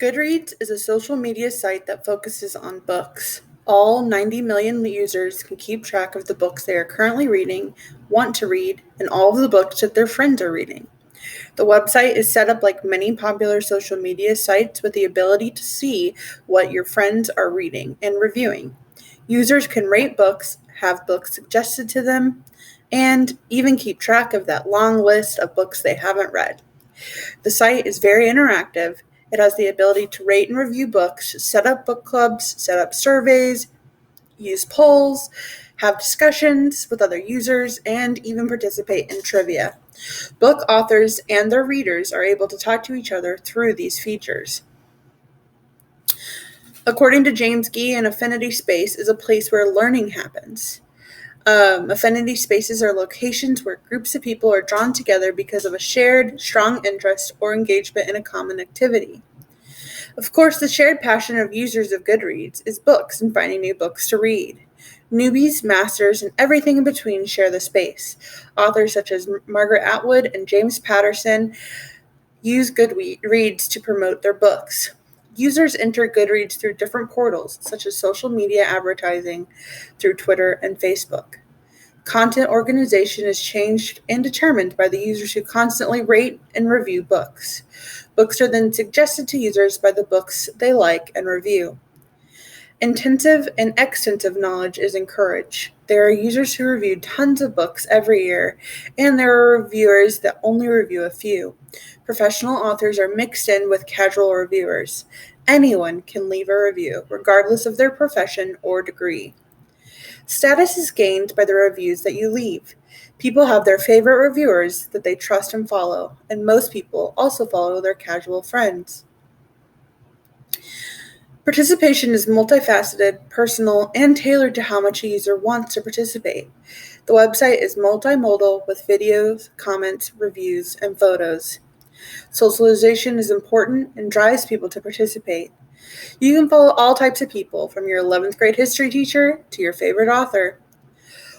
Goodreads is a social media site that focuses on books. All 90 million users can keep track of the books they are currently reading, want to read, and all of the books that their friends are reading. The website is set up like many popular social media sites with the ability to see what your friends are reading and reviewing. Users can rate books, have books suggested to them, and even keep track of that long list of books they haven't read. The site is very interactive. It has the ability to rate and review books, set up book clubs, set up surveys, use polls, have discussions with other users, and even participate in trivia. Book authors and their readers are able to talk to each other through these features. According to James Gee, an affinity space is a place where learning happens. Affinity spaces are locations where groups of people are drawn together because of a shared, strong interest or engagement in a common activity. Of course, the shared passion of users of Goodreads is books and finding new books to read. Newbies, masters, and everything in between share the space. Authors such as Margaret Atwood and James Patterson use Goodreads to promote their books. Users enter Goodreads through different portals, such as social media advertising through Twitter and Facebook. Content organization is changed and determined by the users who constantly rate and review books. Books are then suggested to users by the books they like and review. Intensive and extensive knowledge is encouraged. There are users who review tons of books every year, and there are reviewers that only review a few. Professional authors are mixed in with casual reviewers. Anyone can leave a review, regardless of their profession or degree. Status is gained by the reviews that you leave. People have their favorite reviewers that they trust and follow, and most people also follow their casual friends. Participation is multifaceted, personal, and tailored to how much a user wants to participate. The website is multimodal with videos, comments, reviews, and photos. Socialization is important and drives people to participate. You can follow all types of people, from your 11th grade history teacher to your favorite author.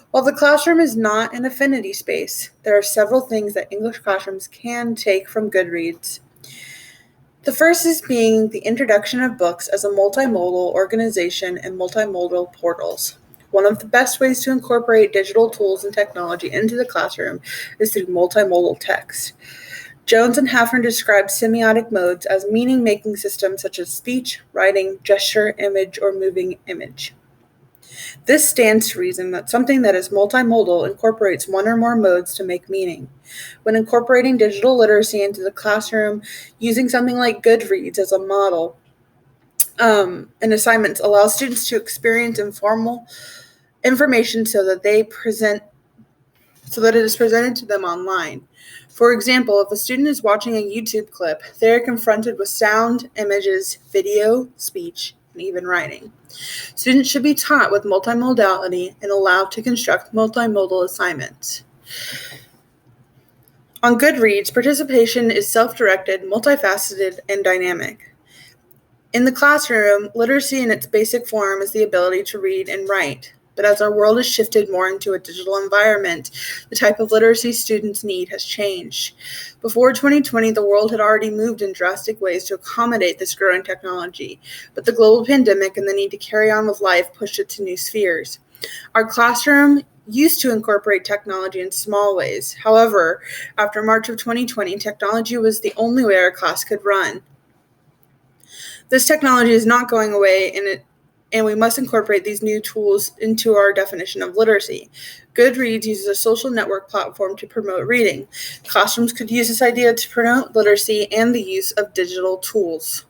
While the classroom is not an affinity space, there are several things that English classrooms can take from Goodreads. The first is being the introduction of books as a multimodal organization and multimodal portals. One of the best ways to incorporate digital tools and technology into the classroom is through multimodal text. Jones and Hafner describe semiotic modes as meaning-making systems such as speech, writing, gesture, image, or moving image. This stands to reason that something that is multimodal incorporates one or more modes to make meaning. When incorporating digital literacy into the classroom, using something like Goodreads as a model and assignments allows students to experience informal information so that it is presented to them online. For example, if a student is watching a YouTube clip, they are confronted with sound, images, video, speech, and even writing. Students should be taught with multimodality and allowed to construct multimodal assignments. On Goodreads, participation is self-directed, multifaceted, and dynamic. In the classroom, literacy in its basic form is the ability to read and write. But as our world has shifted more into a digital environment, the type of literacy students need has changed. Before 2020, the world had already moved in drastic ways to accommodate this growing technology, but the global pandemic and the need to carry on with life pushed it to new spheres. Our classroom used to incorporate technology in small ways. However, after March of 2020, technology was the only way our class could run. This technology is not going away, and we must incorporate these new tools into our definition of literacy. Goodreads uses a social network platform to promote reading. Classrooms could use this idea to promote literacy and the use of digital tools.